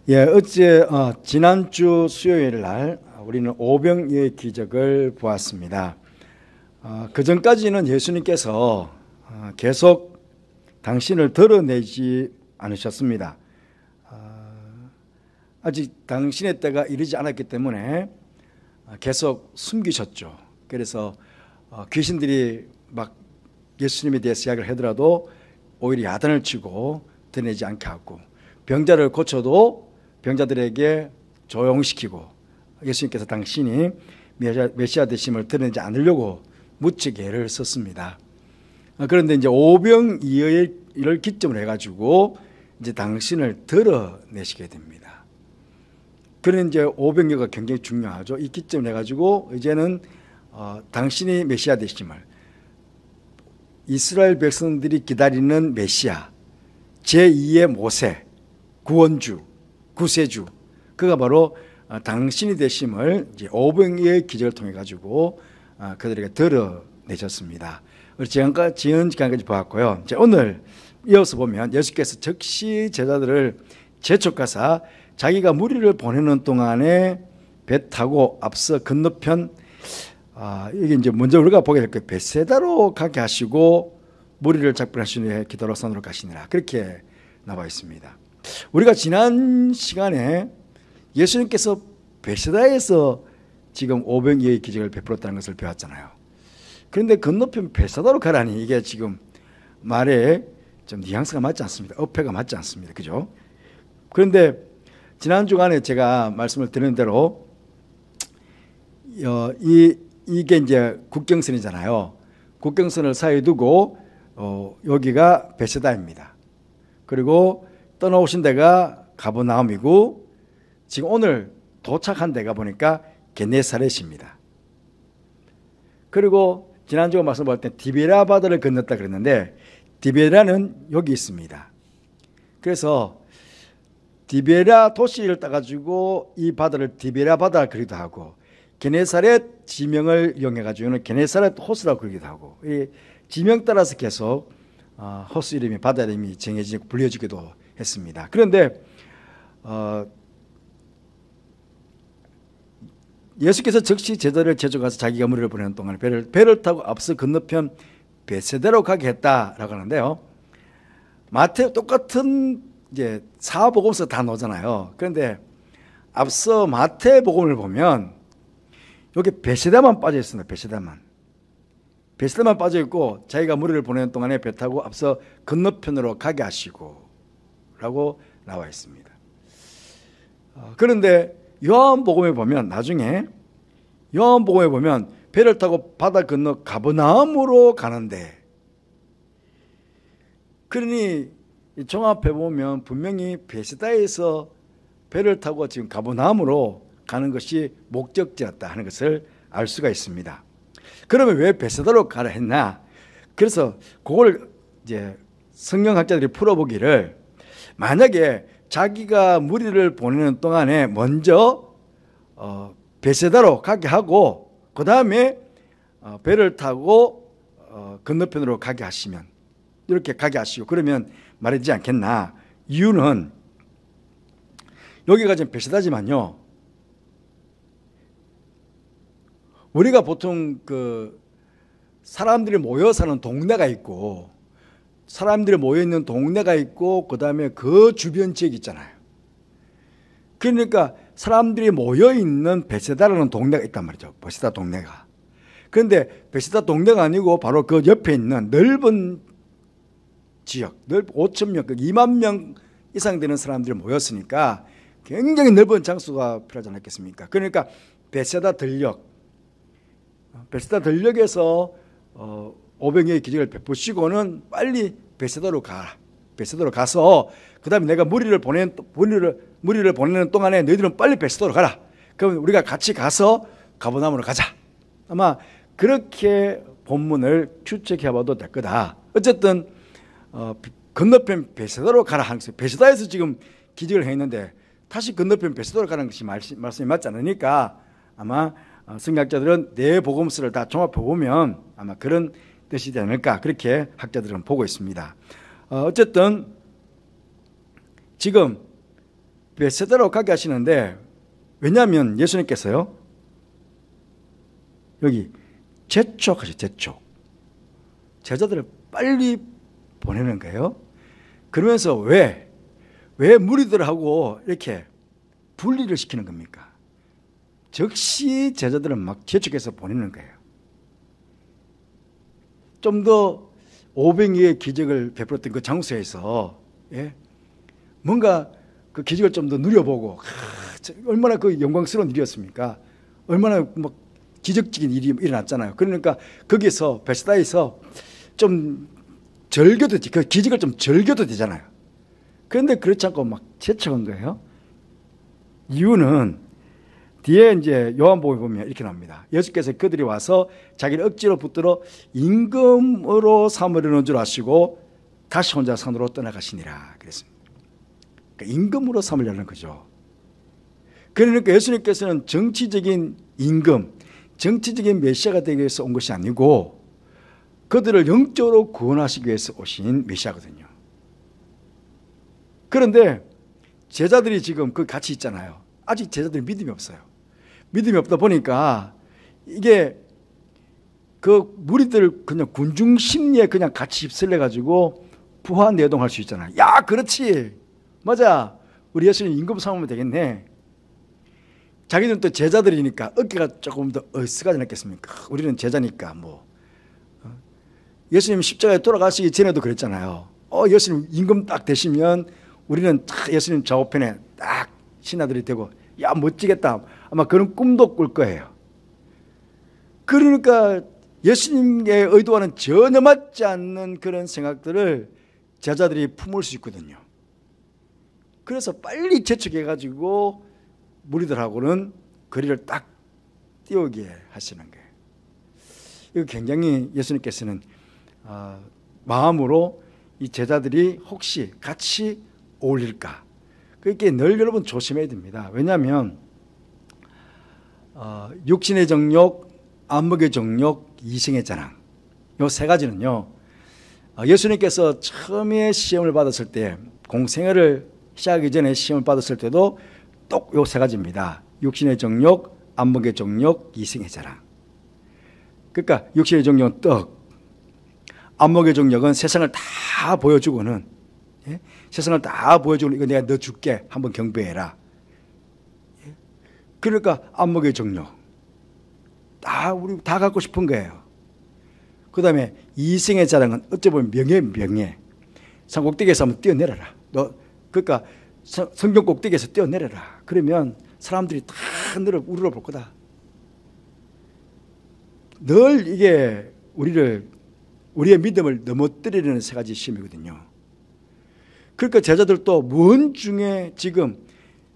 예, 어제 지난주 수요일 날 우리는 오병이의 기적을 보았습니다. 그 전까지는 예수님께서 계속 당신을 드러내지 않으셨습니다. 아직 당신의 때가 이르지 않았기 때문에 계속 숨기셨죠. 그래서 귀신들이 막 예수님에 대해서 이야기를 하더라도 오히려 야단을 치고 드러내지 않게 하고, 병자를 고쳐도 병자들에게 조용시키고, 예수님께서 당신이 메시아 되심을 드러내지 않으려고 무척 애를 썼습니다. 그런데 이제 오병이어를 기점으로 해가지고 이제 당신을 드러내시게 됩니다. 그런 이제 오병이어가 굉장히 중요하죠. 이 기점을 해가지고 이제는 당신이 메시아 되심을, 이스라엘 백성들이 기다리는 메시아, 제2의 모세, 구원주, 구세주, 그가 바로 당신이 되심을 이제 오병이어의 기적을 통해 가지고 그들에게 드러내셨습니다. 지금까지 보았고요. 이제 오늘 이어서 보면 예수께서 즉시 제자들을 재촉하사 자기가 무리를 보내는 동안에 배 타고 앞서 건너편, 이게 이제 먼저 우리가 보게 될 거예요. 벳세다로 가게 하시고 무리를 작별하신 후에 기도로 산으로 가시니라, 그렇게 나와 있습니다. 우리가 지난 시간에 예수님께서 벳세다에서 지금 오병이어의 기적을 베풀었다는 것을 배웠잖아요. 그런데 건너편 벳세다로 가라니, 이게 지금 말에 좀 뉘앙스가 맞지 않습니다. 어폐가 맞지 않습니다. 그죠? 그런데 지난 주간에 제가 말씀을 드린 대로 이게 이제 국경선이잖아요. 국경선을 사이에 두고 여기가 벳세다입니다. 그리고 떠나오신 데가 가버나움이고, 지금 오늘 도착한 데가 보니까 게네사렛입니다. 그리고 지난주에 말씀드릴 때 디베라 바다를 건넜다 그랬는데, 디베라는 여기 있습니다. 그래서 디베라 도시를 따가지고 이 바다를 디베라 바다 그리기도 하고, 게네사렛 지명을 이용해가지고는 게네사렛 호수라고 그러기도 하고, 이 지명 따라서 계속 호수 이름이, 바다 이름이 정해지고 불려지기도 했습니다. 그런데 예수께서 즉시 제자를 재촉하서 자기가 무리를 보내는 동안에 배를 타고 앞서 건너편 벳세다로 가게 했다라고 하는데요. 마태 똑같은 이제 사복음서 다 나오잖아요. 그런데 앞서 마태복음을 보면 여기 벳세다만 빠져 있습니다. 벳세다만 빠져 있고, 자기가 무리를 보내는 동안에 배 타고 앞서 건너편으로 가게 하시고 라고 나와 있습니다. 그런데 요한복음에 보면, 나중에 요한복음에 보면 배를 타고 바다 건너 가버나움으로 가는데, 그러니 종합해 보면 분명히 벳세다에서 배를 타고 지금 가버나움으로 가는 것이 목적지였다 하는 것을 알 수가 있습니다. 그러면 왜 벳세다로 가라 했나? 그래서 그걸 이제 성경학자들이 풀어보기를, 만약에 자기가 무리를 보내는 동안에 먼저 벳세다로 가게 하고, 그 다음에 배를 타고 건너편으로 가게 하시면, 이렇게 가게 하시고 그러면 말이지 않겠나? 이유는 여기가 지금 벳세다지만요, 우리가 보통 그 사람들이 모여 사는 동네가 있고, 사람들이 모여 있는 동네가 있고, 그 다음에 그 주변 지역 있잖아요. 그러니까 사람들이 모여 있는 벳세다라는 동네가 있단 말이죠. 벳세다 동네가. 그런데 벳세다 동네가 아니고 바로 그 옆에 있는 넓은 지역, 5천 명, 2만 명 이상 되는 사람들이 모였으니까 굉장히 넓은 장소가 필요하지 않겠습니까? 그러니까 벳세다 들녘에서 오병이어의 기적을 베푸시고는 빨리 벳세다로 가라. 벳세다로 가서 그 다음에 내가 무리를 보내는 동안에 너희들은 빨리 벳세다로 가라. 그러면 우리가 같이 가서 가버나움으로 가자. 아마 그렇게 본문을 추측해봐도 될 거다. 어쨌든 건너편 벳세다로 가라 하는 것이, 벳세다에서 지금 기적을 했는데 다시 건너편 벳세다로 가는 것이 말씀이 맞지 않으니까, 아마 성경학자들은 네 복음서를 다 종합해 보면 아마 그런 뜻이지 않을까, 그렇게 학자들은 보고 있습니다. 어쨌든 지금 베세다로 가게 하시는데, 왜냐하면 예수님께서요, 여기 재촉하죠. 재촉. 제자들을 빨리 보내는 거예요. 그러면서 왜 무리들하고 이렇게 분리를 시키는 겁니까? 즉시 제자들은 막 재촉해서 보내는 거예요. 좀 더 500여의 기적을 베풀었던 그 장소에서, 예? 뭔가 그 기적을 좀 더 누려보고, 얼마나 그 영광스러운 일이었습니까? 얼마나 막 기적적인 일이 일어났잖아요. 그러니까 거기서 베스다에서 좀 절겨도, 그 기적을 좀 절겨도 되잖아요. 그런데 그렇지 않고 막 재촉한 거예요. 이유는 뒤에 이제 요한복음에 보면 이렇게 나옵니다. 예수께서 그들이 와서 자기를 억지로 붙들어 임금으로 삼으려는 줄 아시고 다시 혼자 산으로 떠나가시니라 그랬습니다. 그러니까 임금으로 삼으려는 거죠. 그러니까 예수님께서는 정치적인 임금, 정치적인 메시아가 되기 위해서 온 것이 아니고 그들을 영적으로 구원하시기 위해서 오신 메시아거든요. 그런데 제자들이 지금 그 같이 있잖아요. 아직 제자들이 믿음이 없어요. 믿음이 없다 보니까 이게 그 무리들 그냥 군중 심리에 그냥 같이 휩쓸려 가지고 부하 내동할 수 있잖아요. 야, 그렇지, 맞아, 우리 예수님 임금 삼으면 되겠네. 자기들은 또 제자들이니까 어깨가 조금 더 얼싸가지 않겠습니까? 우리는 제자니까 뭐. 예수님 십자가에 돌아가시기 전에도 그랬잖아요. 예수님 임금 딱 되시면 우리는 딱 예수님 좌우편에 딱 신하들이 되고, 야, 멋지겠다, 아마 그런 꿈도 꿀 거예요. 그러니까 예수님의 의도와는 전혀 맞지 않는 그런 생각들을 제자들이 품을 수 있거든요. 그래서 빨리 재촉해가지고 무리들하고는 거리를 딱 띄우게 하시는 거예요. 이거 굉장히 예수님께서는 마음으로 이 제자들이 혹시 같이 어울릴까, 그렇게 늘 여러분 조심해야 됩니다. 왜냐하면 육신의 정욕, 안목의 정욕, 이생의 자랑, 이 세 가지는요, 예수님께서 처음에 시험을 받았을 때, 공생애를 시작하기 전에 시험을 받았을 때도 똑 이 세 가지입니다. 육신의 정욕, 안목의 정욕, 이생의 자랑. 그러니까 육신의 정욕은 떡, 안목의 정욕은 세상을 다 보여주고는, 예? 세상을 다 보여주고는 이거 내가 너 줄게, 한번 경배해라. 예? 그러니까 안목의 정욕 우리 다 갖고 싶은 거예요. 그 다음에 이생의 자랑은 어찌 보면 명예. 산 꼭대기에서 한번 뛰어내려라. 너 그러니까 성경 꼭대기에서 뛰어내려라. 그러면 사람들이 다 너를 우러러볼 거다. 늘 이게 우리의 믿음을 넘어뜨리려는 세 가지 시험이거든요. 그러니까 제자들도 먼 중에 지금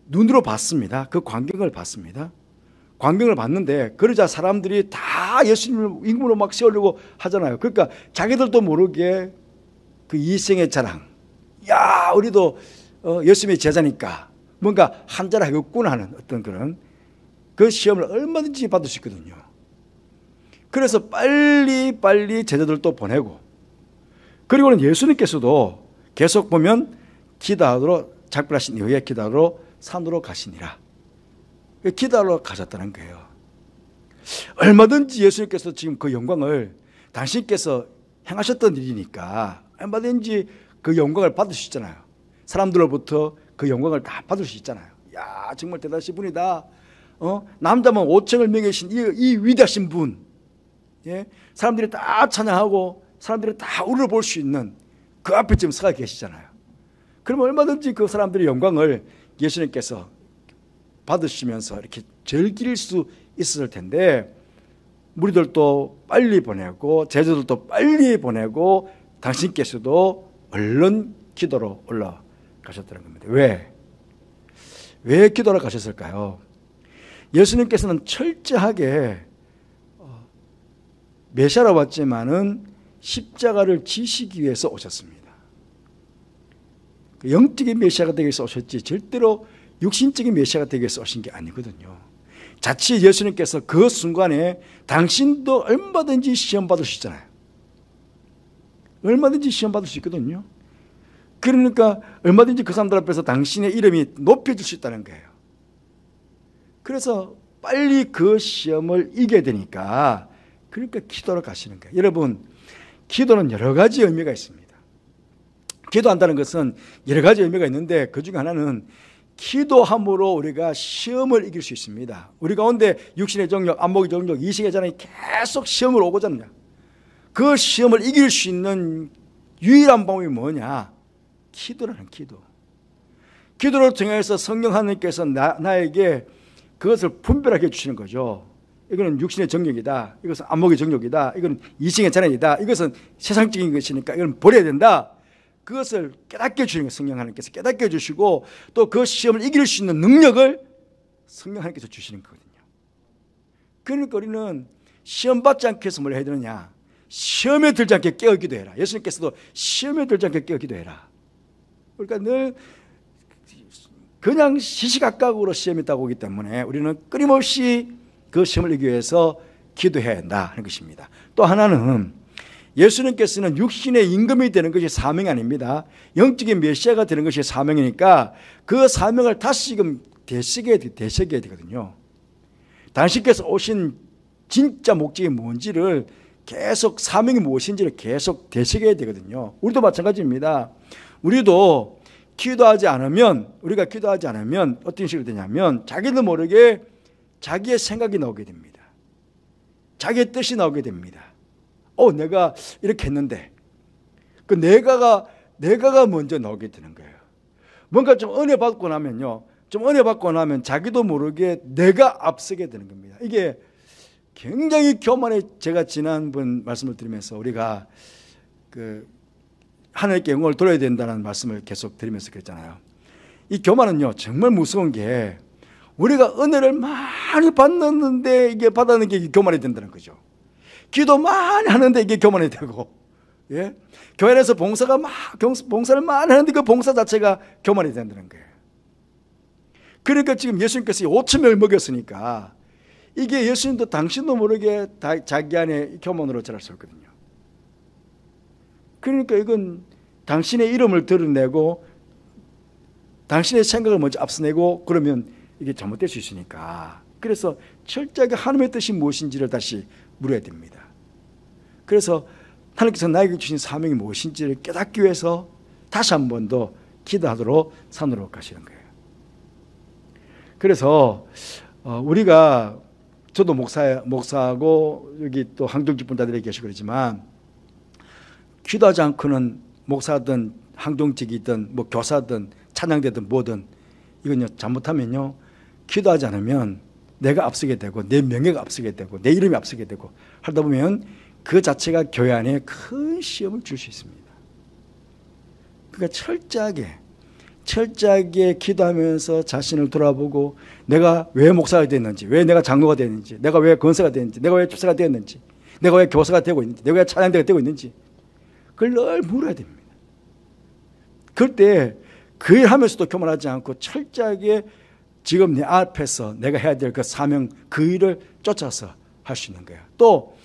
눈으로 봤습니다. 그 광경을 봤습니다. 광경을 봤는데, 그러자 사람들이 다 예수님을 임금으로 막 세우려고 하잖아요. 그러니까 자기들도 모르게 그 이생의 자랑, 야, 우리도 예수님의 제자니까 뭔가 한자를 하겠구나 하는 어떤 그런 그 시험을 얼마든지 받을 수 있거든요. 그래서 빨리 제자들도 보내고, 그리고는 예수님께서도 계속 보면 기도하러, 작별하신 이후에 기도하러 산으로 가시니라. 기도하러 가셨다는 거예요. 얼마든지 예수님께서 지금 그 영광을, 당신께서 행하셨던 일이니까 얼마든지 그 영광을 받을 수 있잖아요. 사람들로부터 그 영광을 다 받을 수 있잖아요. 야, 정말 대단하신 분이다. 남자만 5천을 명예신 이 위대하신 분. 예? 사람들이 다 찬양하고 사람들이 다 우러볼 수 있는 그 앞에 지금 서가 계시잖아요. 그러면 얼마든지 그 사람들의 영광을 예수님께서 받으시면서 이렇게 즐길 수 있었을 텐데, 무리들도 빨리 보내고 제자들도 빨리 보내고 당신께서도 얼른 기도로 올라가셨다는 겁니다. 왜 기도로 가셨을까요? 예수님께서는 철저하게 메시아로 왔지만은 십자가를 지시기 위해서 오셨습니다. 영적인 메시아가 되기 위해서 오셨지 절대로 육신적인 메시아가 되기 위해서 오신 게 아니거든요. 자칫 예수님께서 그 순간에 당신도 얼마든지 시험 받을 수 있잖아요. 얼마든지 시험 받을 수 있거든요. 그러니까 얼마든지 그 사람들 앞에서 당신의 이름이 높여질 수 있다는 거예요. 그래서 빨리 그 시험을 이겨야 되니까 그러니까 기도로 가시는 거예요. 여러분, 기도는 여러 가지 의미가 있습니다. 기도한다는 것은 여러 가지 의미가 있는데 그 중에 하나는 기도함으로 우리가 시험을 이길 수 있습니다. 우리 가운데 육신의 정욕, 안목의 정욕, 이식의 자랑이 계속 시험을 오고자 하느냐. 그 시험을 이길 수 있는 유일한 방법이 뭐냐? 기도라는 기도. 기도를 통해서 성령 하나님께서 나에게 그것을 분별하게 해주시는 거죠. 이거는 육신의 정욕이다. 이것은 안목의 정욕이다. 이거는 이식의 자랑이다. 이것은 세상적인 것이니까 이건 버려야 된다. 그것을 깨닫게 해주시는 거예요. 성령 하나님께서 깨닫게 해주시고 또 그 시험을 이길 수 있는 능력을 성령 하나님께서 주시는 거거든요. 그러니까 우리는 시험 받지 않기 위해서 뭘 해야 되느냐? 시험에 들지 않게 깨어 기도해라. 예수님께서도 시험에 들지 않게 깨어 기도해라. 그러니까 늘 그냥 시시각각으로 시험이 다가오기 때문에 우리는 끊임없이 그 시험을 이기기 위해서 기도해야 한다 하는 것입니다. 또 하나는 예수님께서는 육신의 임금이 되는 것이 사명이 아닙니다. 영적인 메시아가 되는 것이 사명이니까 그 사명을 다시금 되새겨야 되거든요. 당신께서 오신 진짜 목적이 뭔지를 계속, 사명이 무엇인지를 계속 되새겨야 되거든요. 우리도 마찬가지입니다. 우리가 기도하지 않으면 어떤 식으로 되냐면 자기도 모르게 자기의 생각이 나오게 됩니다. 자기의 뜻이 나오게 됩니다. 내가 이렇게 했는데 그 내가가 먼저 나오게 되는 거예요. 뭔가 좀 은혜 받고 나면요, 자기도 모르게 내가 앞서게 되는 겁니다. 이게 굉장히 교만해. 제가 지난번 말씀을 드리면서 우리가 그 하나님께 영광을 돌려야 된다는 말씀을 계속 드리면서 그랬잖아요. 이 교만은요 정말 무서운 게 우리가 은혜를 많이 받는데 이게 받았는 게 교만이 된다는 거죠. 기도 많이 하는데 이게 교만이 되고, 예? 교회 안에서 봉사를 많이 하는데 그 봉사 자체가 교만이 된다는 거예요. 그러니까 지금 예수님께서 5,000명을 먹였으니까 이게 예수님도 당신도 모르게 자기 안에 교만으로 자랄 수 있거든요. 그러니까 이건 당신의 이름을 드러내고 당신의 생각을 먼저 앞서내고 그러면 이게 잘못될 수 있으니까, 그래서 철저하게 하나님의 뜻이 무엇인지를 다시 물어야 됩니다. 그래서 하나님께서 나에게 주신 사명이 무엇인지를 깨닫기 위해서 다시 한 번 더 기도하도록 산으로 가시는 거예요. 그래서 저도 목사하고 여기 또 항동직 분자들이 계시고 그러지만 기도하지 않고는 목사든 항동직이든 뭐 교사든 찬양대든 뭐든 이건요 잘못하면요 기도하지 않으면 내가 앞서게 되고 내 명예가 앞서게 되고 내 이름이 앞서게 되고 하다 보면 그 자체가 교회 안에 큰 시험을 줄 수 있습니다. 그러니까 철저하게 기도하면서 자신을 돌아보고 내가 왜 목사가 됐는지, 왜 내가 장로가 됐는지, 내가 왜 권사가 됐는지, 내가 왜 집사가 되었는지, 내가 왜 교사가 되고 있는지, 내가 왜 찬양대가 되고 있는지 그걸 늘 물어야 됩니다. 그럴 때 그 일 하면서도 교만하지 않고 철저하게 지금 내 앞에서 내가 해야 될 그 사명, 그 일을 쫓아서 할 수 있는 거예요. 또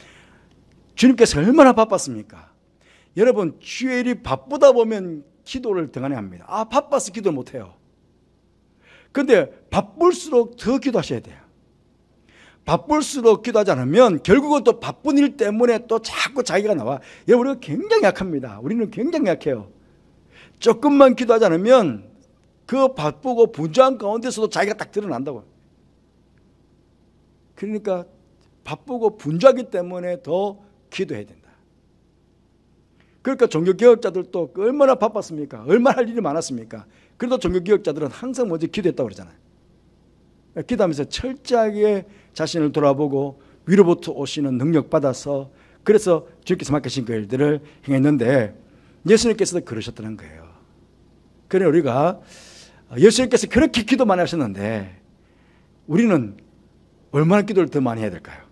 주님께서 얼마나 바빴습니까? 여러분, 주의 일이 바쁘다 보면 기도를 등한해합니다. 바빠서 기도를 못해요. 그런데 바쁠수록 더 기도하셔야 돼요. 바쁠수록 기도하지 않으면 결국은 또 바쁜 일 때문에 또 자꾸 자기가 나와. 여러분, 우리가 굉장히 약합니다. 우리는 굉장히 약해요. 조금만 기도하지 않으면 그 바쁘고 분주한 가운데서도 자기가 딱 드러난다고요. 그러니까 바쁘고 분주하기 때문에 더 기도해야 된다. 그러니까 종교개혁자들도 얼마나 바빴습니까? 얼마나 할 일이 많았습니까? 그래도 종교개혁자들은 항상 먼저 기도했다고 그러잖아요. 기도하면서 철저하게 자신을 돌아보고 위로부터 오시는 능력 받아서 그래서 주님께서 맡기신 그 일들을 행했는데 예수님께서도 그러셨다는 거예요. 그래 우리가 예수님께서 그렇게 기도 많이 하셨는데 우리는 얼마나 기도를 더 많이 해야 될까요?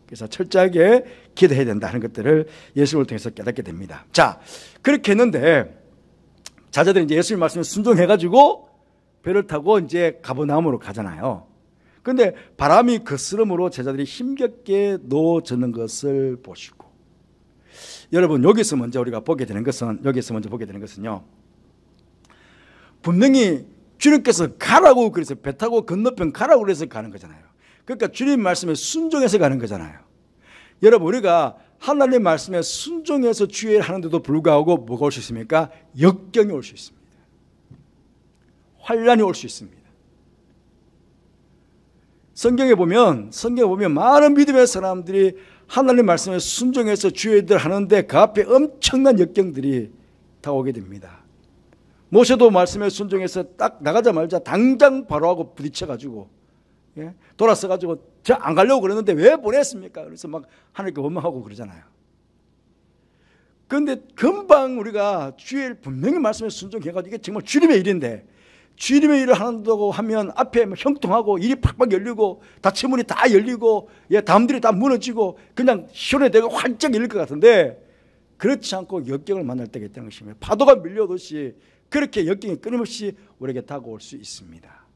그래서 철저하게 기도해야 된다 하는 것들을 예수님을 통해서 깨닫게 됩니다. 자, 그렇게 했는데 자자들이 이제 예수님 말씀에 순종해가지고 배를 타고 이제 가버나움으로 가잖아요. 그런데 바람이 거스름으로 제자들이 힘겹게 놓아지는 것을 보시고, 여러분 여기서 먼저 보게 되는 것은요, 분명히 주님께서 가라고 그래서 배 타고 건너편 가라고 그래서 가는 거잖아요. 그러니까 주님 말씀에 순종해서 가는 거잖아요. 여러분, 우리가 하나님의 말씀에 순종해서 주의를 하는데도 불구하고 뭐가 올 수 있습니까? 역경이 올 수 있습니다. 환란이 올 수 있습니다. 성경에 보면 많은 믿음의 사람들이 하나님 말씀에 순종해서 주의를 하는데 그 앞에 엄청난 역경들이 다가오게 됩니다. 모세도 말씀에 순종해서 딱 나가자마자 당장 바로하고 부딪혀가지고 돌아서가지고 저 안 가려고 그러는데 왜 보냈습니까? 그래서 막 하나님께 원망하고 그러잖아요. 그런데 금방 우리가 주의 분명히 말씀에 순종해가지고 이게 정말 주님의 일인데 주님의 일을 한다고 하면 앞에 형통하고 일이 팍팍 열리고 닫힌문이 다 열리고 담들이 다 무너지고 그냥 시원해되고 활짝 열릴 것 같은데 그렇지 않고 역경을 만날 때가 있다는 것입니다. 파도가 밀려오듯이 그렇게 역경이 끊임없이 우리에게 다가올 수 있습니다.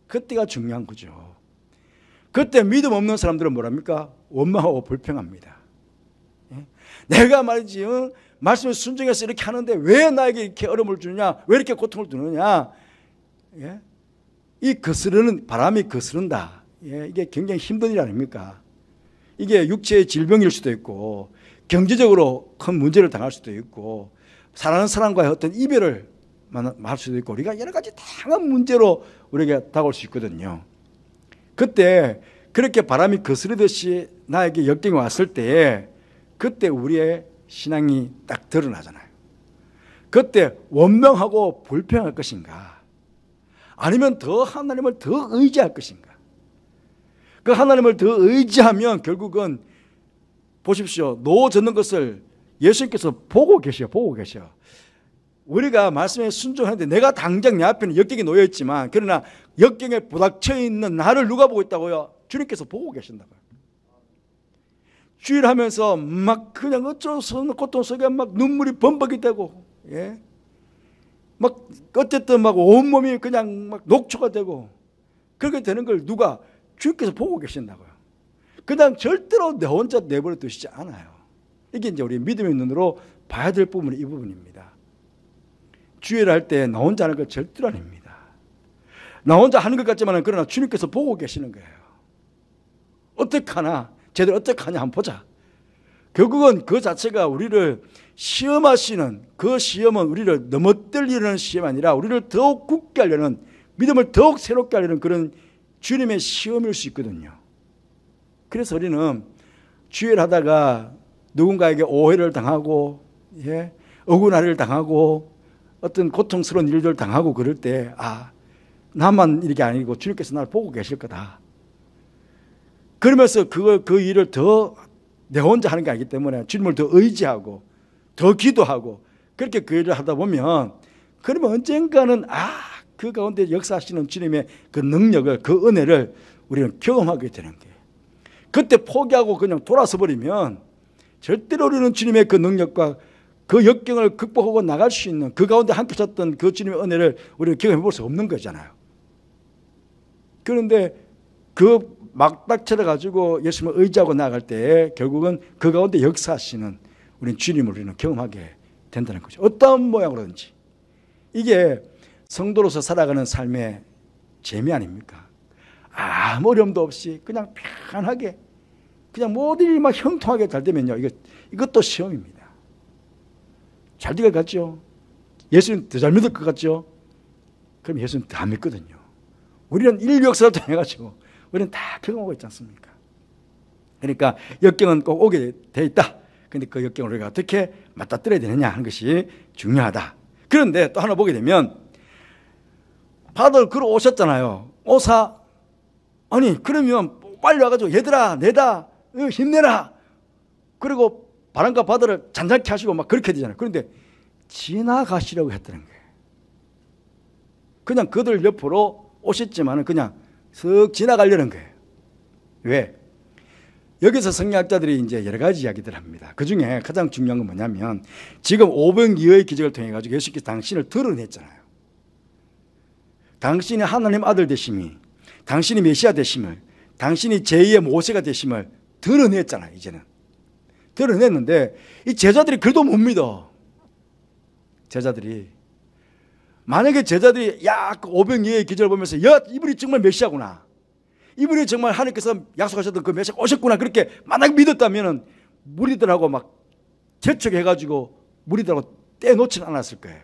그때가 중요한 거죠. 그때 믿음 없는 사람들은 뭐랍니까? 원망하고 불평합니다. 내가 말이지 말씀에 순종해서 이렇게 하는데 왜 나에게 이렇게 어려움을 주느냐, 왜 이렇게 고통을 주느냐. 이 거스르는 바람이 거스른다. 이게 굉장히 힘든 일 아닙니까? 이게 육체의 질병일 수도 있고 경제적으로 큰 문제를 당할 수도 있고 사랑하는 사람과의 어떤 이별을 할 수도 있고 우리가 여러 가지 다양한 문제로 우리에게 다가올 수 있거든요. 그때 그렇게 바람이 거스르듯이 나에게 역경이 왔을 때에 그때 우리의 신앙이 딱 드러나잖아요. 그때 원망하고 불평할 것인가, 아니면 더 하나님을 더 의지할 것인가. 그 하나님을 더 의지하면 결국은 보십시오. 노 젓는 것을 예수님께서 보고 계셔. 우리가 말씀에 순종하는데 내가 당장 내 앞에는 역경이 놓여있지만 그러나 역경에 부닥쳐 있는 나를 누가 보고 있다고요? 주님께서 보고 계신다고요. 주일 하면서 막 그냥 어쩔 수 없는 고통 속에 막 눈물이 범벅이 되고, 막 어쨌든 막 온몸이 그냥 막 녹초가 되고 그렇게 되는 걸 누가? 주님께서 보고 계신다고요. 그냥 절대로 내 혼자 내버려 두시지 않아요. 이게 이제 우리 믿음의 눈으로 봐야 될 부분이 이 부분입니다. 주일을 할 때 나 혼자 하는 것 절대로 아닙니다. 나 혼자 하는 것 같지만 그러나 주님께서 보고 계시는 거예요. 어떻게 하나? 쟤들 어떻게 하냐 한번 보자. 결국은 그 자체가 우리를 시험하시는, 그 시험은 우리를 넘어뜨리려는 시험이 아니라 우리를 더욱 굳게 하려는, 믿음을 더욱 새롭게 하려는 그런 주님의 시험일 수 있거든요. 그래서 우리는 주일 하다가 누군가에게 오해를 당하고 억울하를 당하고 어떤 고통스러운 일들을 당하고 그럴 때 나만 이렇게 아니고 주님께서 나를 보고 계실 거다. 그러면서 그 일을 더 내 혼자 하는 게 아니기 때문에 주님을 더 의지하고 더 기도하고 그렇게 그 일을 하다 보면 그러면 언젠가는 그 가운데 역사하시는 주님의 그 능력을, 그 은혜를 우리는 경험하게 되는 거예요. 그때 포기하고 그냥 돌아서 버리면 절대로 우리는 주님의 그 능력과 그 역경을 극복하고 나갈 수 있는, 그 가운데 함께 섰던 그 주님의 은혜를 우리는 경험해 볼 수 없는 거잖아요. 그런데 그 막닥쳐를 가지고 예수님을 의지하고 나아갈 때 결국은 그 가운데 역사하시는 우리는 주님을 우리는 경험하게 된다는 거죠. 어떤 모양으로든지. 이게 성도로서 살아가는 삶의 재미 아닙니까? 아무 어려움도 없이 그냥 편하게 그냥 모든 일이 막 형통하게 잘 되면요, 이것도 시험입니다. 잘 될 것 같죠? 예수님 더 잘 믿을 것 같죠? 그럼 예수님 다 믿거든요. 우리는 인류 역사를 통해가지고 우리는 다 경험하고 있지 않습니까? 그러니까 역경은 꼭 오게 돼 있다. 그런데 그 역경을 우리가 어떻게 맞닥뜨려야 되느냐 하는 것이 중요하다. 그런데 또 하나 보게 되면 바다를 걸어 오셨잖아요. 아니 그러면 빨리 와가지고 얘들아 내다 힘내라. 그리고 바람과 바다를 잔잔케 하시고 막 그렇게 되잖아요. 그런데 지나가시려고 했다는 거예요. 그냥 그들 옆으로 오셨지만 그냥 쓱 지나가려는 거예요. 왜? 여기서 성경학자들이 이제 여러 가지 이야기들을 합니다. 그 중에 가장 중요한 건 뭐냐면 지금 오병이어의 기적을 통해 가지고 예수께서 당신을 드러냈잖아요. 당신이 하나님 아들 되심이, 당신이 메시아 되심을, 당신이 제2의 모세가 되심을 드러냈잖아요. 이제는 드러냈는데 이 제자들이 그래도 못 믿어. 제자들이 만약에 제자들이 그 오병이어의 기적을 보면서 야, 이분이 정말 메시아구나, 이분이 정말 하나님께서 약속하셨던 그 메시아가 오셨구나, 그렇게 만약 믿었다면 무리들하고 막 재촉해가지고 무리들하고 떼놓지는 않았을 거예요.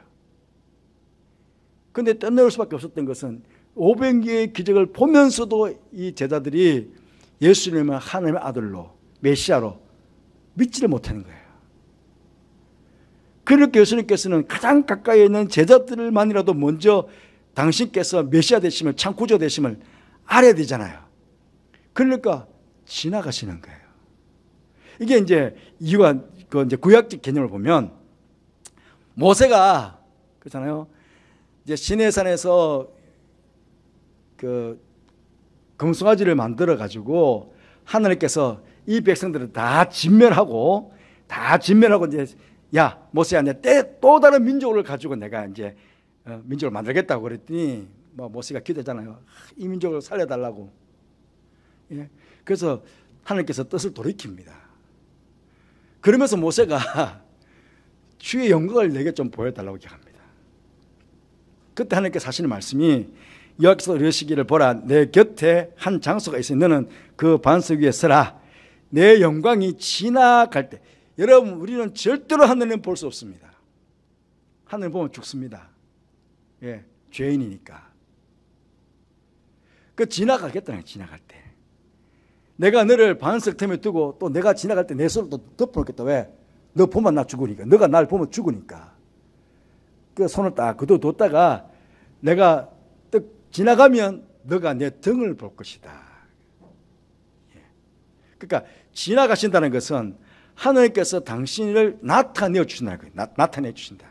그런데 떼놓을 수밖에 없었던 것은 오병이어의 기적을 보면서도 이 제자들이 예수님을 하나님의 아들로, 메시아로 믿지를 못하는 거예요. 그렇게 예수님께서는 가장 가까이 있는 제자들만이라도 먼저 당신께서 메시아 되심을, 참 구주 되심을 알아야 되잖아요. 그러니까 지나가시는 거예요. 이게 이제 이유가, 이제 구약적 개념을 보면 모세가 그렇잖아요. 이제 시내산에서 그 금송아지를 만들어 가지고 하나님께서 이 백성들을 다 진멸하고 이제 야, 모세야, 또 다른 민족을 가지고 내가 이제 민족을 만들겠다고 그랬더니 모세가 기도했잖아요. 이 민족을 살려달라고. 예. 그래서 하나님께서 뜻을 돌이킵니다. 그러면서 모세가 주의 영광을 내게 좀 보여달라고 기합니다. 그때 하나님께서 하시는 말씀이 여호와께서 이르시기를 보라, 내 곁에 한 장소가 있으니 너는 그 반석 위에 서라. 내 영광이 지나갈 때. 여러분, 우리는 절대로 하늘은 볼 수 없습니다. 하늘 보면 죽습니다. 예, 죄인이니까. 그 지나가겠다는, 지나갈 때. 내가 너를 반석 틈에 두고 또 내가 지나갈 때 내 손을 또 덮어놓겠다. 왜? 너 보면 나 죽으니까. 너가 날 보면 죽으니까. 그 손을 딱 그둬뒀다가 내가 딱 지나가면 너가 내 등을 볼 것이다. 예. 그러니까 지나가신다는 것은 하나님께서 당신을 나타내 주신다는 거예요. 나타내 주신다.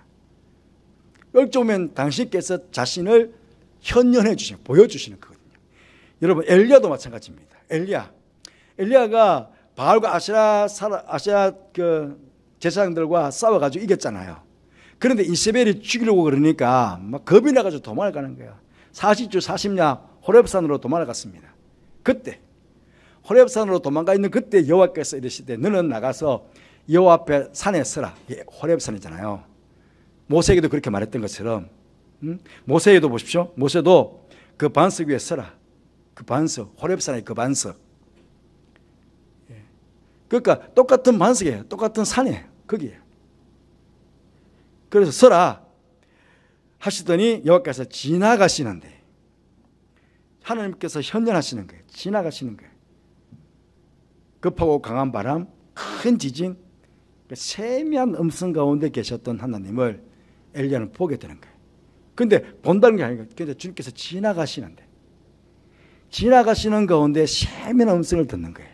어찌 보면 당신께서 자신을 현현해 주시는, 보여주시는 거거든요. 여러분, 엘리야도 마찬가지입니다. 엘리야가 바알과 아세라 그 제사장들과 싸워가지고 이겼잖아요. 그런데 이세벨이 죽이려고 그러니까 막 겁이 나가지고 도망을 가는 거예요. 40주 40야 호렙산으로 도망을 갔습니다. 그때 호렙산으로 도망가 있는 그때 여호와께서 이르시되 너는 나가서 여호와 앞에 산에 서라. 호렙산이잖아요. 모세에게도 그렇게 말했던 것처럼 모세에도 보십시오. 모세도 그 반석 위에 서라. 그 반석, 호렙산의 그 반석. 그러니까 똑같은 반석이에요. 똑같은 산이에요. 거기에요. 그래서 서라 하시더니 여호와께서 지나가시는데, 하나님께서 현현하시는 거예요. 지나가시는 거예요. 급하고 강한 바람, 큰 지진, 세미한 음성 가운데 계셨던 하나님을 엘리야는 보게 되는 거예요. 그런데 본다는 게 아니고 주님께서 지나가시는데, 지나가시는 가운데 세미한 음성을 듣는 거예요.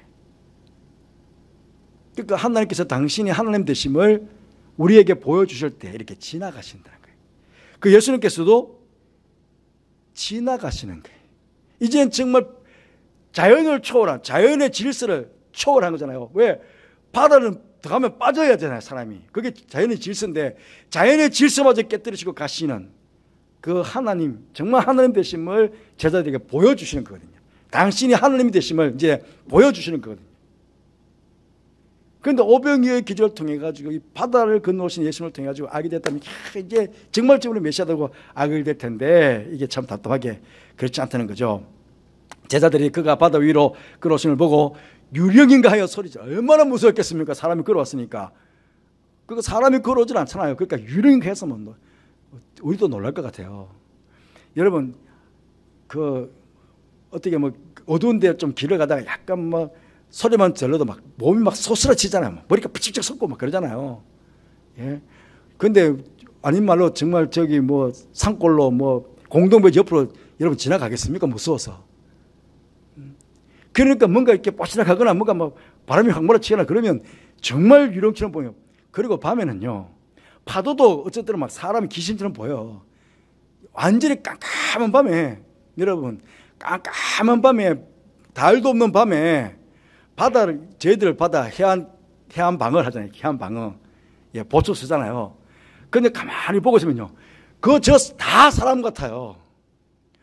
그러니까 하나님께서 당신이 하나님 되심을 우리에게 보여주실 때 이렇게 지나가신다는 거예요. 그 예수님께서도 지나가시는 거예요. 이제는 정말 자연을 초월한, 자연의 질서를 초월한 거잖아요. 왜? 바다는 들어가면 빠져야 되잖아요, 사람이. 그게 자연의 질서인데 자연의 질서마저 깨뜨리시고 가시는 그 하나님, 정말 하나님 되심을 제자들에게 보여주시는 거거든요. 당신이 하나님이 되심을 이제 보여주시는 거거든요. 그런데 오병이어의 기적을 통해 가지고 이 바다를 건너오신 예수님을 통해 가지고 알게 됐다면 이제 정말적으로 메시아되고 알게 될 텐데 이게 참 답답하게 그렇지 않다는 거죠. 제자들이 그가 바다 위로 걸어오심을 보고 유령인가 하여 소리쳐. 얼마나 무서웠겠습니까? 사람이 걸어왔으니까. 그거 사람이 걸어오질 않잖아요. 그러니까 유령인가 해서 뭐 우리도 놀랄 것 같아요. 여러분, 그 어떻게 뭐 어두운 데 좀 길을 가다가 약간 뭐 소리만 들려도 막 몸이 막 소스라치잖아요. 머리가 삐쩍 솟고 막 그러잖아요. 예. 근데 아닌 말로 정말 저기 뭐 산골로 뭐 공동묘 옆으로 여러분 지나가겠습니까? 무서워서. 그러니까 뭔가 이렇게 뽀시락하거나 뭔가 뭐 바람이 확 몰아치거나 그러면 정말 유령처럼 보여요. 그리고 밤에는요, 파도도 어쨌든 막 사람이 귀신처럼 보여. 완전히 깜깜한 밤에, 여러분, 깜깜한 밤에, 달도 없는 밤에 바다를, 저희들 바다 해안방어를 하잖아요. 해안방어. 예, 보초 쓰잖아요. 근데 가만히 보고 있으면요, 저 다 사람 같아요.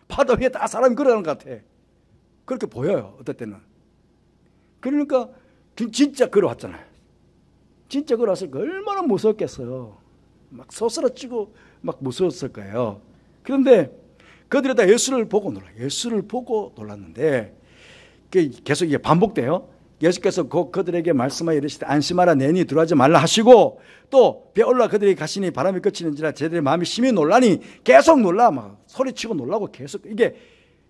바다 위에 다 사람이 걸어가는 것 같아. 그렇게 보여요, 어떨 때는. 그러니까 진짜 걸어왔잖아요. 진짜 걸어왔으니까 얼마나 무서웠겠어요. 막 소스라치고 막 무서웠을 거예요. 그런데 그들이 다 예수를 보고 놀랐는데 계속 이게 반복돼요. 예수께서 그들에게 말씀하여 이르시되 안심하라 내니 들어가지 말라 하시고 또 배올라 그들이 가시니 바람이 그치는지라 저들의 마음이 심히 놀라니 계속 놀라 막 소리치고 놀라고 계속 이게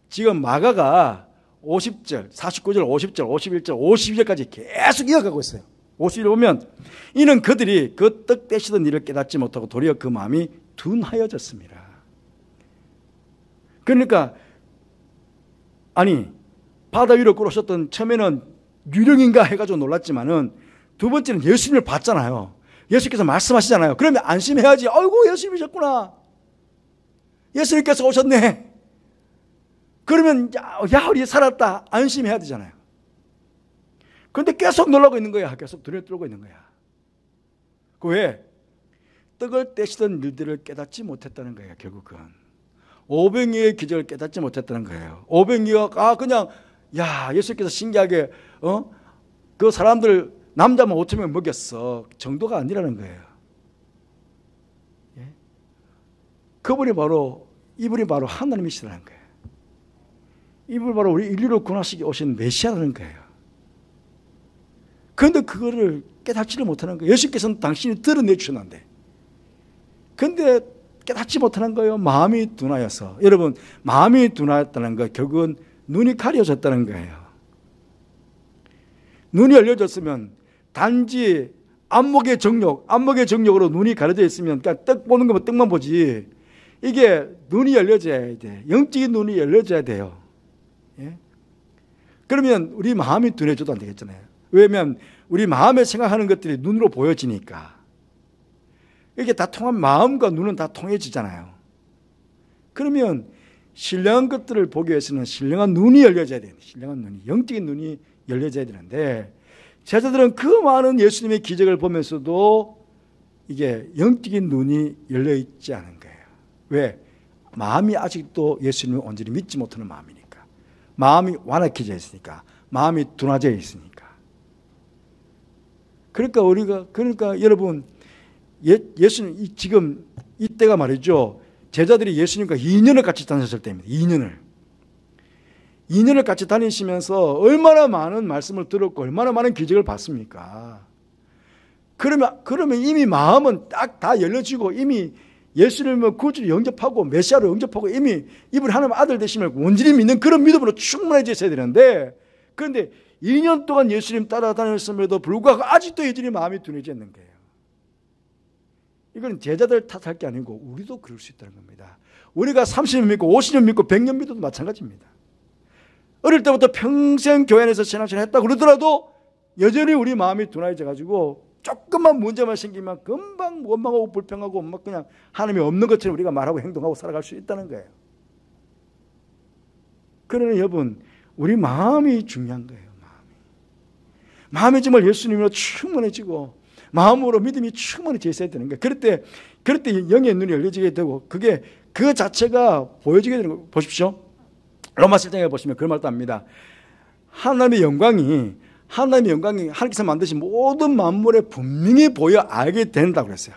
지금 마가가 50절, 49절, 50절, 51절, 52절까지 계속 이어가고 있어요. 50절 보면 이는 그들이 그 떡 떼시던 일을 깨닫지 못하고 도리어 그 마음이 둔하여졌습니다. 그러니까 아니 바다 위로 걸어오셨던 처음에는 유령인가 해가지고 놀랐지만은 두 번째는 예수님을 봤잖아요. 예수께서 말씀하시잖아요. 그러면 안심해야지. 아이고 예수님이셨구나. 예수님께서 오셨네. 그러면 야 우리 살았다. 안심해야 되잖아요. 그런데 계속 놀라고 있는 거야. 계속 두려워 떨고 있는 거야. 그 왜? 떡을 떼시던 일들을 깨닫지 못했다는 거예요. 결국은. 오병이어의 기적을 깨닫지 못했다는 거예요. 오병이어가 그냥 예수께서 신기하게 그 사람들 남자만 5,000명 먹였어. 정도가 아니라는 거예요. 예? 이분이 바로 하나님이시라는 거예요. 이분이 바로 우리 인류를 구원하시기 오신 메시아라는 거예요. 그런데 그거를 깨닫지를 못하는 거예요. 예수께서는 당신이 드러내 주셨는데. 그런데 깨닫지 못하는 거예요. 마음이 둔하여서. 여러분 마음이 둔하였다는 거 결국은 눈이 가려졌다는 거예요. 눈이 열려졌으면 단지 안목의 정욕으로 눈이 가려져 있으면 그러니까 떡 보는 거면 떡만 보지. 이게 눈이 열려져야 돼. 영적인 눈이 열려져야 돼요. 예? 그러면 우리 마음이 둔해져도 안 되겠잖아요. 왜냐하면 우리 마음에 생각하는 것들이 눈으로 보여지니까. 이게 다 통하면 마음과 눈은 다 통해지잖아요. 그러면 신령한 것들을 보기 위해서는 신령한 눈이 열려져야 돼요. 신령한 눈이, 영적인 눈이 열려져야 되는데 제자들은 그 많은 예수님의 기적을 보면서도 이게 영적인 눈이 열려있지 않은 거예요. 왜? 마음이 아직도 예수님을 온전히 믿지 못하는 마음이니까. 마음이 완악해져 있으니까. 마음이 둔화져 있으니까. 그러니까 여러분 예수님 지금 이때가 말이죠. 제자들이 예수님과 2년을 같이 다녔을 때입니다. 2년을 같이 다니시면서 얼마나 많은 말씀을 들었고 얼마나 많은 기적을 봤습니까? 그러면 이미 마음은 딱 다 열려지고 이미 예수님을 구주로 영접하고 메시아로 영접하고 이미 이분 하나님 아들 되심을 온전히 믿는 그런 믿음으로 충만해져 있어야 되는데 그런데 2년 동안 예수님 따라다녔음에도 불구하고 아직도 여전히 마음이 둔해져 있는 거예요. 이건 제자들 탓할 게 아니고 우리도 그럴 수 있다는 겁니다. 우리가 30년 믿고 50년 믿고 100년 믿어도 마찬가지입니다. 어릴 때부터 평생 교회 안에서 신앙생활 했다 그러더라도 여전히 우리 마음이 둔해져 가지고 조금만 문제만 생기면 금방 원망하고 불평하고 막 그냥 하나님이 없는 것처럼 우리가 말하고 행동하고 살아갈 수 있다는 거예요. 그러나 여러분 우리 마음이 중요한 거예요. 마음이 정말 예수님으로 충만해지고 마음으로 믿음이 충만해져 있어야 되는 거예요. 그럴 때 영의 눈이 열려지게 되고 그게 그 자체가 보여지게 되는 거예요. 보십시오. 로마 7장에 보시면 그런 말도 합니다. 하나님의 영광이 하나님께서 만드신 모든 만물에 분명히 보여 알게 된다고 그랬어요.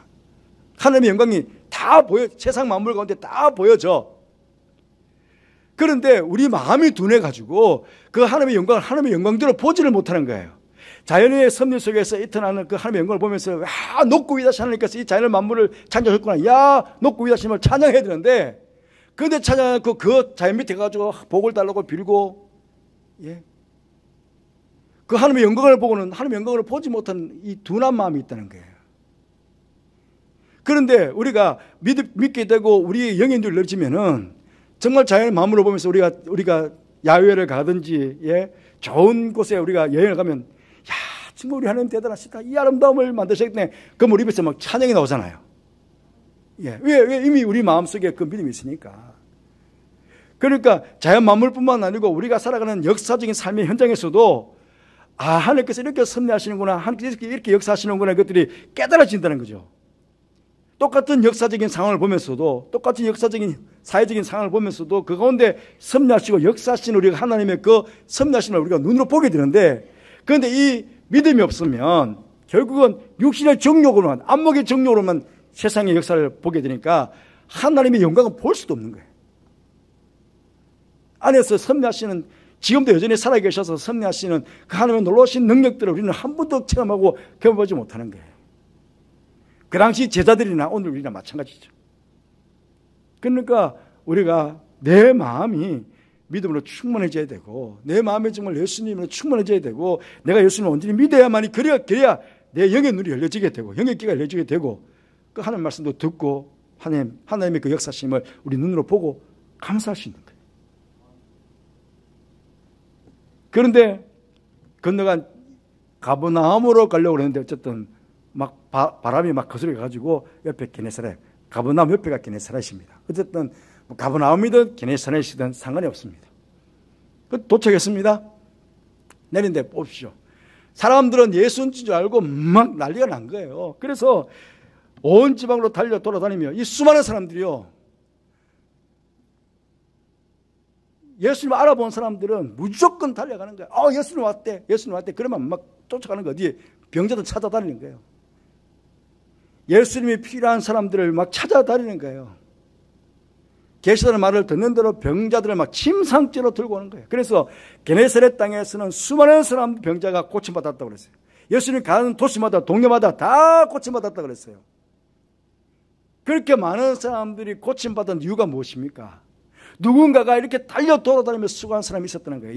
하나님의 영광이 다 보여, 세상 만물 가운데 다 보여져. 그런데 우리 마음이 둔해가지고 그 하나님의 영광대로 보지를 못하는 거예요. 자연의 섭리 속에서 이터나는 그 하나님의 영광을 보면서 높고 위대하신 하나님께서 이 자연의 만물을 창조하셨구나. 높고 위대하신 걸 찬양해야 되는데 그런데 찬양하고 그 자연 밑에 가지고 복을 달라고 빌고 그 하나님의 영광을 보고는 하나님의 영광을 보지 못한 이 둔한 마음이 있다는 거예요. 그런데 우리가 믿게 되고 우리의 영의 눈을 열지면은 정말 자연의 만물을 보면서 우리가 야외를 가든지 좋은 곳에 우리가 여행을 가면 정말 우리 하나님 대단하시다. 이 아름다움을 만드셨네. 그럼 우리 입에서 막 찬양이 나오잖아요. 왜 이미 우리 마음속에 그 믿음이 있으니까. 그러니까 자연 만물뿐만 아니고 우리가 살아가는 역사적인 삶의 현장에서도 하나님께서 이렇게 섭리하시는구나. 하나님께서 이렇게 역사하시는구나. 이것들이 깨달아진다는 거죠. 똑같은 역사적인 상황을 보면서도 똑같은 역사적인 사회적인 상황을 보면서도 그 가운데 섭리하시고 역사하시는 우리가 하나님의 그 섭리하시는 우리가 눈으로 보게 되는데 그런데 이 믿음이 없으면 결국은 육신의 정욕으로만 안목의 정욕으로만 세상의 역사를 보게 되니까 하나님의 영광을 볼 수도 없는 거예요. 안에서 섭리하시는, 지금도 여전히 살아계셔서 섭리하시는 그 하나님의 놀라우신 능력들을 우리는 한 번도 체험하고 경험하지 못하는 거예요. 그 당시 제자들이나 오늘 우리나 마찬가지죠. 그러니까 우리가 내 마음이 믿음으로 충만해져야 되고, 내 마음이 정말 예수님으로 충만해져야 되고, 내가 예수님을 온전히 믿어야만이, 그래야 내 영의 눈이 열려지게 되고, 영의 귀가 열려지게 되고, 그 하나님 말씀도 듣고 하나님의 그 역사심을 우리 눈으로 보고 감사할 수 있는 거예요. 그런데 건너간 가버나움으로 가려고 그랬는데 어쨌든 막 바람이 막 거슬려 가지고 옆에 게네사렛, 가버나움 옆에가 게네사렛입니다. 어쨌든 가버나움이든 게네사렛이든 상관이 없습니다. 도착했습니다. 내린데 보십시오. 사람들은 예수인 줄 알고 막 난리가 난 거예요. 그래서 온 지방으로 달려 돌아다니며 이 수많은 사람들이요, 예수님을 알아본 사람들은 무조건 달려가는 거예요. 예수님 왔대, 예수님 왔대. 그러면 막 쫓아가는 거, 어디에 병자들 찾아다니는 거예요. 예수님이 필요한 사람들을 막 찾아다니는 거예요. 계시다는 말을 듣는 대로 병자들을 막 침상째로 들고 오는 거예요. 그래서 게네사렛 땅에서는 수많은 사람 병자가 고침받았다고 그랬어요. 예수님이 가는 도시마다 동네마다 다 고침받았다고 그랬어요. 그렇게 많은 사람들이 고침받은 이유가 무엇입니까? 누군가가 이렇게 달려 돌아다니며 수고한 사람이 있었다는 거예요.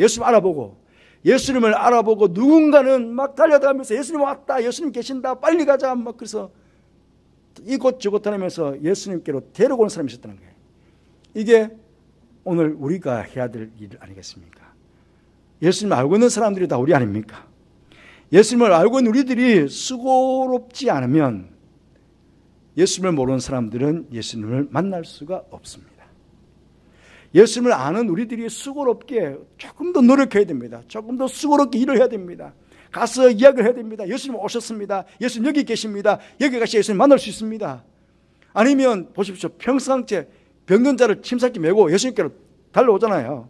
예수님을 알아보고 누군가는 막 달려다니면서 예수님 왔다, 예수님 계신다, 빨리 가자, 막 그래서 이곳 저곳 다니면서 예수님께로 데려오는 사람이 있었다는 거예요. 이게 오늘 우리가 해야 될 일 아니겠습니까? 예수님을 알고 있는 사람들이 다 우리 아닙니까? 예수님을 알고 있는 우리들이 수고롭지 않으면 예수님을 모르는 사람들은 예수님을 만날 수가 없습니다. 예수님을 아는 우리들이 수고롭게 조금 더 노력해야 됩니다. 조금 더 수고롭게 일을 해야 됩니다. 가서 이야기를 해야 됩니다. 예수님 오셨습니다. 예수님 여기 계십니다. 여기 가서 예수님 만날 수 있습니다. 아니면 보십시오. 평상시에 병든 자를 침상기 메고 예수님께로 달려오잖아요.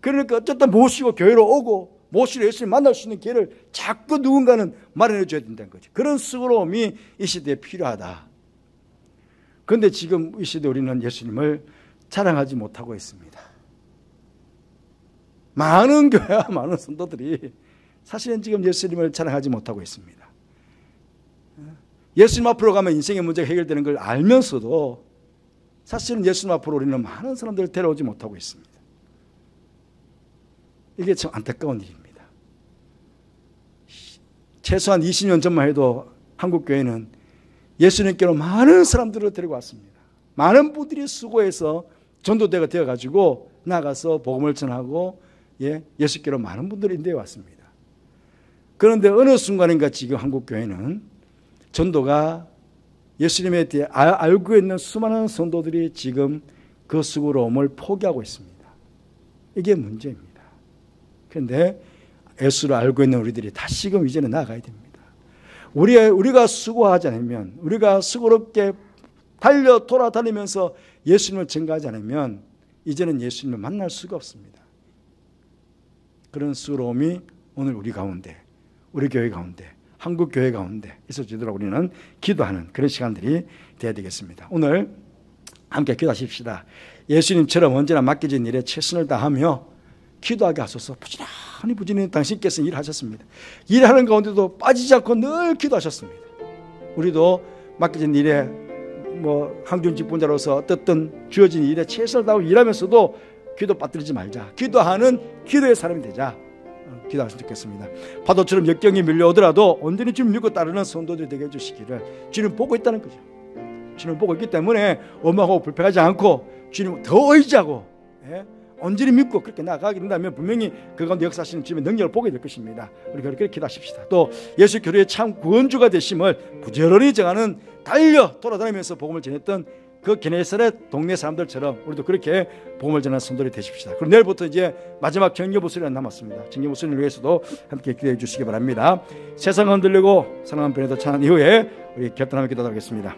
그러니까 어쨌든 모시고 교회로 오고 모시고 예수님 만날 수 있는 기회를 자꾸 누군가는 마련해 줘야 된다는 거죠. 그런 수고로움이 이 시대에 필요하다. 그런데 지금 이 시대에 우리는 예수님을 자랑하지 못하고 있습니다. 많은 교회와 많은 성도들이 사실은 지금 예수님을 자랑하지 못하고 있습니다. 예수님 앞으로 가면 인생의 문제가 해결되는 걸 알면서도 사실은 예수님 앞으로 우리는 많은 사람들을 데려오지 못하고 있습니다. 이게 참 안타까운 일입니다. 최소한 20년 전만 해도 한국교회는 예수님께로 많은 사람들을 데리고 왔습니다. 많은 분들이 수고해서 전도대가 되어가지고 나가서 복음을 전하고 예수께로 많은 분들이 인도해 왔습니다. 그런데 어느 순간인가 지금 한국교회는 전도가 예수님에 대해 알고 있는 수많은 성도들이 지금 그 수고로움을 포기하고 있습니다. 이게 문제입니다. 그런데 예수를 알고 있는 우리들이 다시금 이제는 나아가야 됩니다. 우리가 수고하지 않으면, 우리가 수고롭게 달려 돌아다니면서 예수님을 증거하지 않으면 이제는 예수님을 만날 수가 없습니다. 그런 수고로움이 오늘 우리 가운데, 우리 교회 가운데, 한국 교회 가운데 있어지도록 우리는 기도하는 그런 시간들이 되어야 되겠습니다. 오늘 함께 기도하십시다. 예수님처럼 언제나 맡겨진 일에 최선을 다하며 기도하게 하소서. 부지런히 당신께서 일하셨습니다. 일하는 가운데도 빠지지 않고 늘 기도하셨습니다. 우리도 맡겨진 일에 항준 직분자로서 어떻든 주어진 일에 최선을 다하고 일하면서도 기도 빠뜨리지 말자. 기도하는 기도의 사람이 되자. 기도하시면 좋겠습니다. 파도처럼 역경이 밀려오더라도 온전히 주님 믿고 따르는 성도들이 되게 해주시기를 주님 보고 있다는 거죠. 주님 보고 있기 때문에 엄하고 불평하지 않고 주님 더 의지하고 온전히 믿고 그렇게 나아가게 된다면 분명히 그 가운데 역사하시는 주님의 능력을 보게 될 것입니다. 우리 그렇게 기도하십시다. 또 예수 교회의 참 구원주가 되심을 부지런히 정하는 달려 돌아다니면서 복음을 전했던 그 게네사렛 동네 사람들처럼 우리도 그렇게 복음을 전하는 성도들이 되십시다. 그럼 내일부터 이제 마지막 정규 부수리가 남았습니다. 정규 부수리를 위해서도 함께 기도해 주시기 바랍니다. 세상 흔들리고 사랑하는 편에도 찬한 이후에 우리 결단하며 기도하겠습니다.